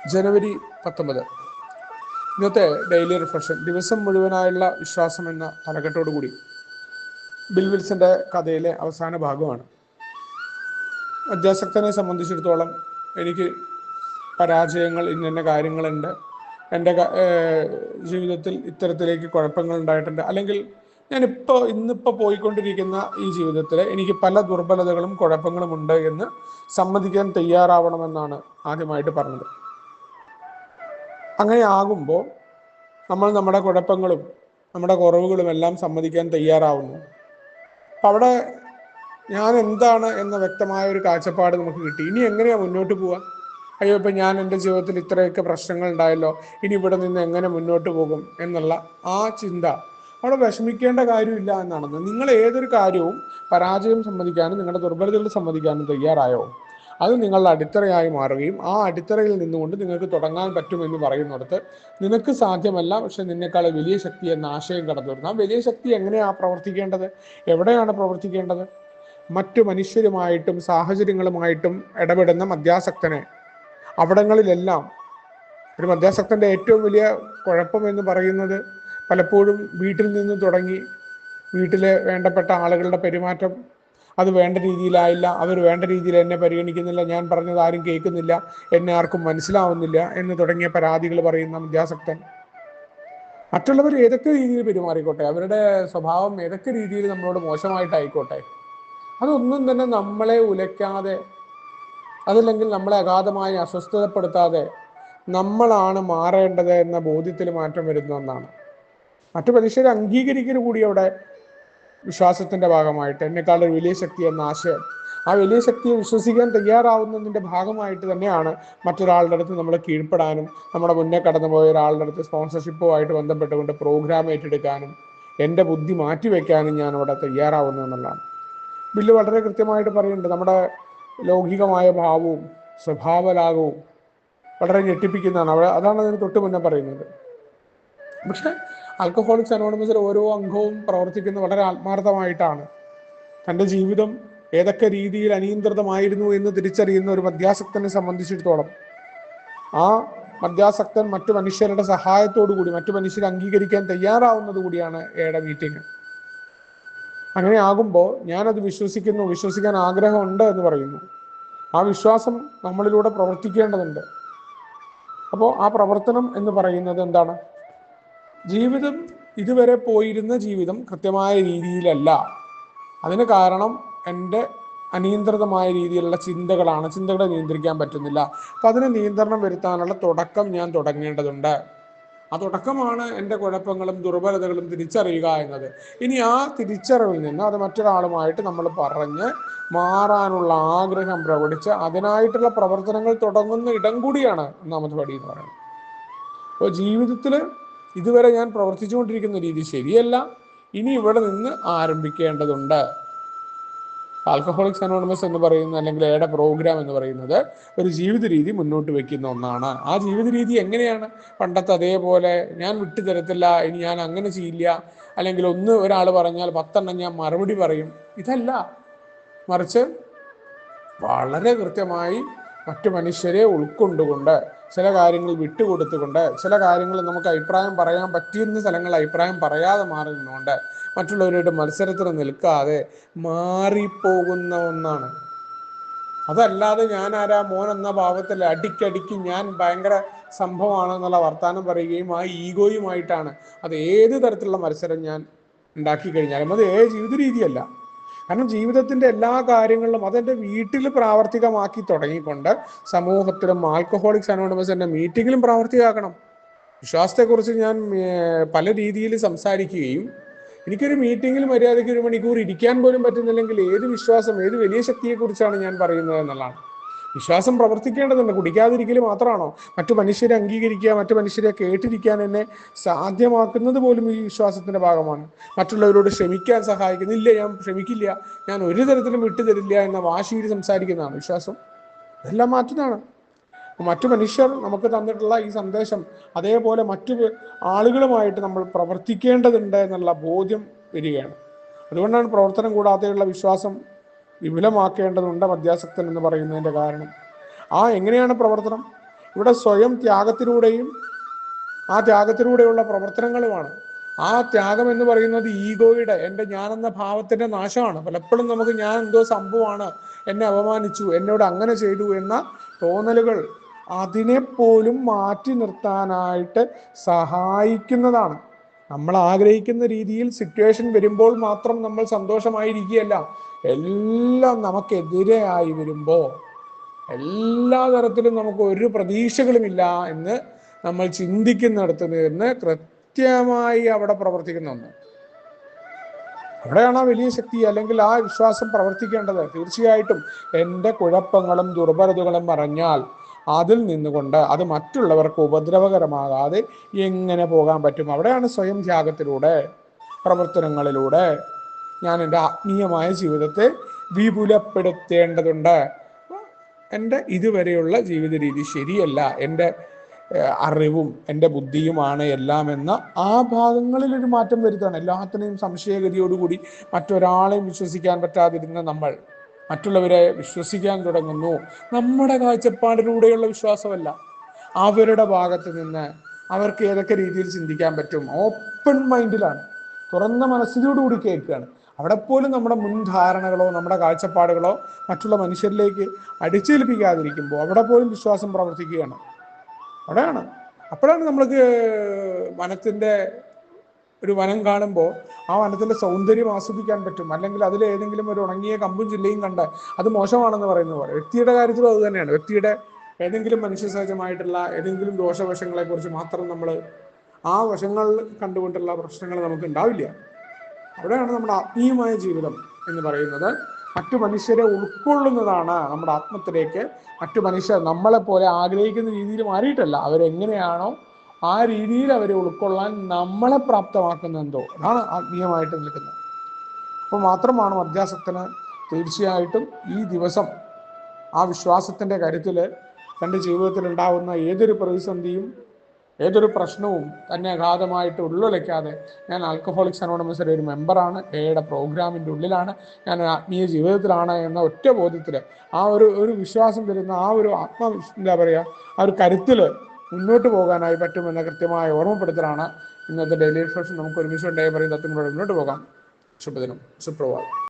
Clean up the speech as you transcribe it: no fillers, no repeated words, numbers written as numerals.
ജനുവരി 19 ഇന്നത്തെ daily reflection. ദിവസം മുഴുവനായുള്ള വിശ്വാസം എന്ന തലക്കെട്ടോടുകൂടി ബിൽ വിൽസന്റെ കഥയിലെ അവസാന ഭാഗമാണ്. മദ്യാസക്തനെ സംബന്ധിച്ചിടത്തോളം എനിക്ക് പരാജയങ്ങൾ, ഇന്ന കാര്യങ്ങളുണ്ട്, എൻ്റെ ജീവിതത്തിൽ ഇത്തരത്തിലേക്ക് കുഴപ്പങ്ങൾ ഉണ്ടായിട്ടുണ്ട്, അല്ലെങ്കിൽ ഇന്നിപ്പോൾ പോയിക്കൊണ്ടിരിക്കുന്ന ഈ ജീവിതത്തിൽ എനിക്ക് പല ദുർബലതകളും കുഴപ്പങ്ങളും ഉണ്ട് എന്ന് സമ്മതിക്കാൻ തയ്യാറാവണമെന്നാണ് ആദ്യമായിട്ട് പറഞ്ഞത്. അങ്ങനെ ആകുമ്പോൾ നമ്മൾ നമ്മുടെ കുഴപ്പങ്ങളും നമ്മുടെ കുറവുകളും എല്ലാം സമ്മതിക്കാൻ തയ്യാറാവുന്നു. അപ്പം അവിടെ ഞാൻ എന്താണ് എന്ന വ്യക്തമായ ഒരു കാഴ്ചപ്പാട് നമുക്ക് കിട്ടി. ഇനി എങ്ങനെയാണ് മുന്നോട്ട് പോവുക? അയ്യോ, ഇപ്പം ഞാൻ എൻ്റെ ജീവിതത്തിൽ ഇത്രയൊക്കെ പ്രശ്നങ്ങൾ ഉണ്ടായല്ലോ, ഇനി ഇവിടെ നിന്ന് എങ്ങനെ മുന്നോട്ട് പോകും എന്നുള്ള ആ ചിന്ത, അവിടെ വിഷമിക്കേണ്ട കാര്യമില്ല എന്നാണെന്ന്. നിങ്ങൾ ഏതൊരു കാര്യവും പരാജയം സമ്മതിക്കാനും നിങ്ങളുടെ ദുർബലതകൾ സമ്മതിക്കാനും തയ്യാറായോ, അത് നിങ്ങളുടെ അടിത്തറയായി മാറുകയും ആ അടിത്തറയിൽ നിന്നുകൊണ്ട് നിങ്ങൾക്ക് തുടങ്ങാൻ പറ്റുമെന്ന് പറയുന്നിടത്ത് നിനക്ക് സാധ്യമല്ല, പക്ഷെ നിന്നെക്കാൾ വലിയ ശക്തി എന്ന ആശയം കടന്നു വരുന്നു. ആ വലിയ ശക്തി എങ്ങനെയാണ് പ്രവർത്തിക്കേണ്ടത്, എവിടെയാണ് പ്രവർത്തിക്കേണ്ടത്? മറ്റു മനുഷ്യരുമായിട്ടും സാഹചര്യങ്ങളുമായിട്ടും ഇടപെടുന്ന മദ്യാസക്തനെ അവിടങ്ങളിലെല്ലാം, ഒരു മദ്യാസക്തൻ്റെ ഏറ്റവും വലിയ കുഴപ്പം എന്ന് പറയുന്നത് പലപ്പോഴും വീട്ടിൽ നിന്ന് തുടങ്ങി വീട്ടിലെ വേണ്ടപ്പെട്ട ആളുകളുടെ പെരുമാറ്റം അത് വേണ്ട രീതിയിലായില്ല, അവർ വേണ്ട രീതിയിൽ എന്നെ പരിഗണിക്കുന്നില്ല, ഞാൻ പറഞ്ഞത് ആരും കേൾക്കുന്നില്ല, എന്നെ ആർക്കും മനസ്സിലാവുന്നില്ല എന്ന് തുടങ്ങിയ പരാതികൾ പറയുന്ന മദ്യാസക്തൻ മറ്റുള്ളവർ ഏതൊക്കെ രീതിയിൽ പെരുമാറിക്കോട്ടെ, അവരുടെ സ്വഭാവം ഏതൊക്കെ രീതിയിൽ നമ്മളോട് മോശമായിട്ടായിക്കോട്ടെ, അതൊന്നും തന്നെ നമ്മളെ ഉലയ്ക്കാതെ, അതല്ലെങ്കിൽ നമ്മളെ അഗാധമായി അസ്വസ്ഥതപ്പെടുത്താതെ നമ്മളാണ് മാറേണ്ടത് എന്ന ബോധ്യത്തിൽ മാറ്റം വരുന്ന ഒന്നാണ്. മറ്റു മനുഷ്യരെ അംഗീകരിക്കൽ കൂടി അവിടെ വിശ്വാസത്തിന്റെ ഭാഗമായിട്ട്, എന്നെക്കാൾ ഒരു വലിയ ശക്തി എന്ന ആശയം, ആ വലിയ ശക്തിയെ വിശ്വസിക്കാൻ തയ്യാറാവുന്നതിൻ്റെ ഭാഗമായിട്ട് തന്നെയാണ് മറ്റൊരാളുടെ അടുത്ത് നമ്മൾ കീഴ്പ്പെടാനും, നമ്മുടെ മുന്നേ കടന്നുപോയ ഒരാളുടെ അടുത്ത് സ്പോൺസർഷിപ്പുമായിട്ട് ബന്ധപ്പെട്ടുകൊണ്ട് പ്രോഗ്രാം ഏറ്റെടുക്കാനും, എൻ്റെ ബുദ്ധി മാറ്റിവെക്കാനും ഞാൻ അവിടെ തയ്യാറാവുന്നു എന്നുള്ളതാണ്. ബില്ല് വളരെ കൃത്യമായിട്ട് പറയുന്നുണ്ട്. നമ്മുടെ ലൗകികമായ ഭാവവും സ്വഭാവലാകവും വളരെ ഞെട്ടിപ്പിക്കുന്നതാണ്. അതാണ് അതിന് തൊട്ട് മുന്നേ പറയുന്നത്. പക്ഷെ ആൽക്കഹോളിക്സ് അനോണിമസിൽ ഓരോ അംഗവും പ്രവർത്തിക്കുന്ന വളരെ ആത്മാർത്ഥമായിട്ടാണ്. തൻ്റെ ജീവിതം ഏതൊക്കെ രീതിയിൽ അനിയന്ത്രിതമായിരുന്നു എന്ന് തിരിച്ചറിയുന്ന ഒരു മദ്യാസക്തനെ സംബന്ധിച്ചിടത്തോളം ആ മദ്യാസക്തൻ മറ്റു മനുഷ്യരുടെ സഹായത്തോടു കൂടി മറ്റു മനുഷ്യരെ അംഗീകരിക്കാൻ തയ്യാറാവുന്നത് കൂടിയാണ് എയുടെ മീറ്റിംഗ്. അങ്ങനെ ആകുമ്പോൾ ഞാനത് വിശ്വസിക്കാൻ ആഗ്രഹമുണ്ട് എന്ന് പറയുന്നു. ആ വിശ്വാസം നമ്മളിലൂടെ പ്രവർത്തിക്കേണ്ടതുണ്ട്. അപ്പോൾ ആ പ്രവർത്തനം എന്ന് പറയുന്നത് എന്താണ്? ജീവിതം ഇതുവരെ പോയിരുന്ന ജീവിതം കൃത്യമായ രീതിയിലല്ല. അതിന് കാരണം എൻ്റെ അനിയന്ത്രിതമായ രീതിയിലുള്ള ചിന്തകളാണ്. ചിന്തകളെ നിയന്ത്രിക്കാൻ പറ്റുന്നില്ല. അപ്പം അതിന് നിയന്ത്രണം വരുത്താനുള്ള തുടക്കം ഞാൻ തുടങ്ങേണ്ടതുണ്ട്. ആ തുടക്കമാണ് എൻ്റെ കുഴപ്പങ്ങളും ദുർബലതകളും തിരിച്ചറിയുക എന്നത്. ഇനി ആ തിരിച്ചറിവിൽ നിന്ന് അത് മറ്റൊരാളുമായിട്ട് നമ്മൾ പറഞ്ഞ് മാറാനുള്ള ആഗ്രഹം പ്രകടിച്ച് അതിനായിട്ടുള്ള പ്രവർത്തനങ്ങൾ തുടങ്ങുന്ന ഇടം കൂടിയാണ് ഒന്നാമത്തെ പടി എന്ന് പറയുന്നത്. അപ്പോൾ ജീവിതത്തിൽ ഇതുവരെ ഞാൻ പ്രവർത്തിച്ചുകൊണ്ടിരിക്കുന്ന രീതി ശരിയല്ല, ഇനി ഇവിടെ നിന്ന് ആരംഭിക്കേണ്ടതുണ്ട്. ആൽക്കഹോളിക്സ് അനോണിമസ് എന്ന് പറയുന്ന, അല്ലെങ്കിൽ എയുടെ പ്രോഗ്രാം എന്ന് പറയുന്നത് ഒരു ജീവിത രീതി മുന്നോട്ട് വെക്കുന്ന ഒന്നാണ്. ആ ജീവിത രീതി എങ്ങനെയാണ്? പണ്ടത്തെ അതേപോലെ ഞാൻ വിട്ടുതരത്തില്ല, ഇനി ഞാൻ അങ്ങനെ ചെയ്യില്ല, അല്ലെങ്കിൽ ഒരാൾ പറഞ്ഞാൽ 10 ഞാൻ മറുപടി പറയും, ഇതല്ല. മറിച്ച് വളരെ കൃത്യമായി മറ്റു മനുഷ്യരെ ഉൾക്കൊണ്ടുകൊണ്ട്, ചില കാര്യങ്ങൾ വിട്ടുകൊടുത്തുകൊണ്ട്, ചില കാര്യങ്ങൾ നമുക്ക് അഭിപ്രായം പറയാൻ പറ്റിയിരുന്ന സ്ഥലങ്ങളിൽ അഭിപ്രായം പറയാതെ മാറി നിന്നുകൊണ്ട്, മറ്റുള്ളവരുടെ മത്സരത്തിന് നിൽക്കാതെ മാറിപ്പോകുന്ന ഒന്നാണ്. അതല്ലാതെ ഞാൻ ആരാ മോൻ എന്ന ഭാവത്തിൽ അടിക്കടിക്ക് ഞാൻ ഭയങ്കര സംഭവമാണെന്നുള്ള വർത്താനം പറയുകയും ആ ഈഗോയുമായിട്ടാണ് അത് ഏത് തരത്തിലുള്ള മത്സരം ഞാൻ ഉണ്ടാക്കി കഴിഞ്ഞാലും അത് ജീവിത രീതിയല്ല. കാരണം ജീവിതത്തിന്റെ എല്ലാ കാര്യങ്ങളിലും അതെൻ്റെ വീട്ടിൽ പ്രാവർത്തികമാക്കി തുടങ്ങിക്കൊണ്ട് സമൂഹത്തിലും ആൽക്കഹോളിക്സ് അനോണിമസിന്റെ മീറ്റിങ്ങിലും പ്രാവർത്തികമാക്കണം. വിശ്വാസത്തെക്കുറിച്ച് ഞാൻ പല രീതിയിൽ സംസാരിക്കുകയും എനിക്കൊരു മീറ്റിങ്ങിൽ മര്യാദയ്ക്ക് 1 മണിക്കൂർ ഇരിക്കാൻ പോലും പറ്റുന്നില്ലെങ്കിൽ ഏത് വിശ്വാസം, ഏത് വലിയ ശക്തിയെക്കുറിച്ചാണ് ഞാൻ പറയുന്നത് എന്നുള്ളതാണ്. വിശ്വാസം പ്രവർത്തിക്കേണ്ടതുണ്ട്. കുടിക്കാതിരിക്കൽ മാത്രമാണോ? മറ്റു മനുഷ്യരെ അംഗീകരിക്കുക, മറ്റു മനുഷ്യരെ കേട്ടിരിക്കാൻ എന്നെ സാധ്യമാക്കുന്നത് പോലും ഈ വിശ്വാസത്തിന്റെ ഭാഗമാണ്. മറ്റുള്ളവരോട് ക്ഷമിക്കാൻ സഹായിക്കുന്നില്ല, ഞാൻ ക്ഷമിക്കില്ല, ഞാൻ ഒരു തരത്തിലും വിട്ടുതരില്ല എന്ന വാശിയിൽ സംസാരിക്കുന്നതാണ് വിശ്വാസം. ഇതെല്ലാം മാറ്റുന്നതാണ്. മറ്റു മനുഷ്യർ നമുക്ക് തന്നിട്ടുള്ള ഈ സന്ദേശം അതേപോലെ മറ്റു ആളുകളുമായിട്ട് നമ്മൾ പ്രവർത്തിക്കേണ്ടതുണ്ട് എന്നുള്ള ബോധ്യം വരികയാണ്. അതുകൊണ്ടാണ് പ്രവർത്തനം കൂടാതെയുള്ള വിശ്വാസം വിപുലമാക്കേണ്ടതുണ്ട് മദ്യാസക്തൻ എന്ന് പറയുന്നതിൻ്റെ കാരണം. എങ്ങനെയാണ് പ്രവർത്തനം? ഇവിടെ സ്വയം ത്യാഗത്തിലൂടെയും ആ ത്യാഗത്തിലൂടെയുള്ള പ്രവർത്തനങ്ങളുമാണ്. ആ ത്യാഗം എന്ന് പറയുന്നത് ഈഗോയുടെ, എൻ്റെ ഞാനെന്ന ഭാവത്തിന്റെ നാശമാണ്. പലപ്പോഴും നമുക്ക് ഞാൻ എന്തോ സംഭവമാണ്, എന്നെ അപമാനിച്ചു, എന്നോട് അങ്ങനെ ചെയ്തു എന്ന തോന്നലുകൾ അതിനെപ്പോലും മാറ്റി നിർത്താനായിട്ട് സഹായിക്കുന്നതാണ്. നമ്മൾ ആഗ്രഹിക്കുന്ന രീതിയിൽ സിറ്റുവേഷൻ വരുമ്പോൾ മാത്രം നമ്മൾ സന്തോഷമായിരിക്കുകയല്ല, എല്ലാം നമുക്കെതിരെയായി വരുമ്പോൾ, എല്ലാ തരത്തിലും നമുക്ക് ഒരു പ്രതീക്ഷകളുമില്ല എന്ന് നമ്മൾ ചിന്തിക്കുന്നിടത്ത് നിന്ന് കൃത്യമായി അവിടെ പ്രവർത്തിക്കുന്ന ഒന്ന്, അവിടെയാണ് ആ വലിയ ശക്തി അല്ലെങ്കിൽ ആ വിശ്വാസം പ്രവർത്തിക്കേണ്ടത്. തീർച്ചയായിട്ടും എൻ്റെ കുഴപ്പങ്ങളും ദുർബലതകളും പറഞ്ഞാൽ അതിൽ നിന്നുകൊണ്ട് അത് മറ്റുള്ളവർക്ക് ഉപദ്രവകരമാകാതെ എങ്ങനെ പോകാൻ പറ്റും? അവിടെയാണ് സ്വയം ത്യാഗത്തിലൂടെ, പ്രവർത്തനങ്ങളിലൂടെ ഞാൻ എൻ്റെ ആത്മീയമായ ജീവിതത്തെ വിപുലപ്പെടുത്തേണ്ടതുണ്ട്. എൻ്റെ ഇതുവരെയുള്ള ജീവിത രീതി ശരിയല്ല, എൻ്റെ അറിവും എൻ്റെ ബുദ്ധിയുമാണ് എല്ലാം എന്ന ആ ഭാഗങ്ങളിൽ ഒരു മാറ്റം വരുത്താണ്. എല്ലാത്തിനെയും സംശയഗതിയോടുകൂടി മറ്റൊരാളെയും വിശ്വസിക്കാൻ പറ്റാതിരുന്ന നമ്മൾ മറ്റുള്ളവരെ വിശ്വസിക്കാൻ തുടങ്ങുന്നു. നമ്മുടെ കാഴ്ചപ്പാടിലൂടെയുള്ള വിശ്വാസമല്ല, അവരുടെ ഭാഗത്ത് നിന്ന് അവർക്ക് ഏതൊക്കെ രീതിയിൽ ചിന്തിക്കാൻ പറ്റും, ഓപ്പൺ മൈൻഡിലാണ്, തുറന്ന മനസ്സിനോടുകൂടി കേൾക്കുകയാണ്. അവിടെ പോലും നമ്മുടെ മുൻധാരണകളോ നമ്മുടെ കാഴ്ചപ്പാടുകളോ മറ്റുള്ള മനുഷ്യരിലേക്ക് അടിച്ചേൽപ്പിക്കാതിരിക്കുമ്പോൾ അവിടെ പോലും വിശ്വാസം പ്രവർത്തിക്കുകയാണ്. അവിടെയാണ്, അപ്പോഴാണ് നമ്മൾക്ക് വനത്തിൻ്റെ ഒരു വനം കാണുമ്പോൾ ആ വനത്തിൻ്റെ സൗന്ദര്യം ആസ്വദിക്കാൻ പറ്റും. അല്ലെങ്കിൽ അതിൽ ഏതെങ്കിലും ഒരു ഉണങ്ങിയ കമ്പും ചില്ലയും കണ്ട് അത് മോശമാണെന്ന് പറയുന്ന പോലെ വ്യക്തിയുടെ കാര്യത്തിലും അത് തന്നെയാണ്. വ്യക്തിയുടെ ഏതെങ്കിലും മനുഷ്യസഹജമായിട്ടുള്ള ഏതെങ്കിലും ദോഷവശങ്ങളെക്കുറിച്ച് മാത്രം നമ്മൾ ആ വശങ്ങൾ കണ്ടുകൊണ്ടുള്ള പ്രശ്നങ്ങൾ നമുക്ക് ഉണ്ടാവില്ല. അവിടെയാണ് നമ്മുടെ ആത്മീയമായ ജീവിതം എന്ന് പറയുന്നത്. മറ്റു മനുഷ്യരെ ഉൾക്കൊള്ളുന്നതാണ് നമ്മുടെ ആത്മത്തിലേക്ക്. മറ്റു മനുഷ്യർ നമ്മളെപ്പോലെ ആഗ്രഹിക്കുന്ന രീതിയിൽ മാറിയിട്ടല്ല, അവരെങ്ങനെയാണോ ആ രീതിയിൽ അവരെ ഉൾക്കൊള്ളാൻ നമ്മളെ പ്രാപ്തമാക്കുന്നെന്തോ അതാണ് ആത്മീയമായിട്ട് നിൽക്കുന്നത്. അപ്പോൾ മാത്രമാണ് മധ്യാസക്തന് തീർച്ചയായിട്ടും ഈ ദിവസം ആ വിശ്വാസത്തിൻ്റെ കരുത്തിൽ തൻ്റെ ജീവിതത്തിൽ ഉണ്ടാകുന്ന ഏതൊരു പ്രതിസന്ധിയും ഏതൊരു പ്രശ്നവും തന്നെ അഗാധമായിട്ട് ഉള്ളുലയ്ക്കാതെ, ഞാൻ ആൽക്കഹോളിക്സ് അനോണിമസിലെ ഒരു മെമ്പറാണ്, എയുടെ പ്രോഗ്രാമിൻ്റെ ഉള്ളിലാണ്, ഞാൻ ആത്മീയ ജീവിതത്തിലാണ് എന്ന ഒറ്റ ബോധ്യത്തിൽ ആ ഒരു വിശ്വാസം തരുന്ന ആ ഒരു എന്താ പറയുക, ആ ഒരു കരുത്തിൽ മുന്നോട്ട് പോകാനായി പറ്റുമെന്ന കൃത്യമായ ഓർമ്മപ്പെടുത്തലാണ് ഇന്നത്തെ ഡെയിലി റിഫ്ലക്ഷൻ. നമുക്ക് ഒരുമിച്ച് ഡേ പറയും തത്വങ്ങളോട് മുന്നോട്ട് പോകാം. ശുഭദിനം, സുപ്രഭാതം.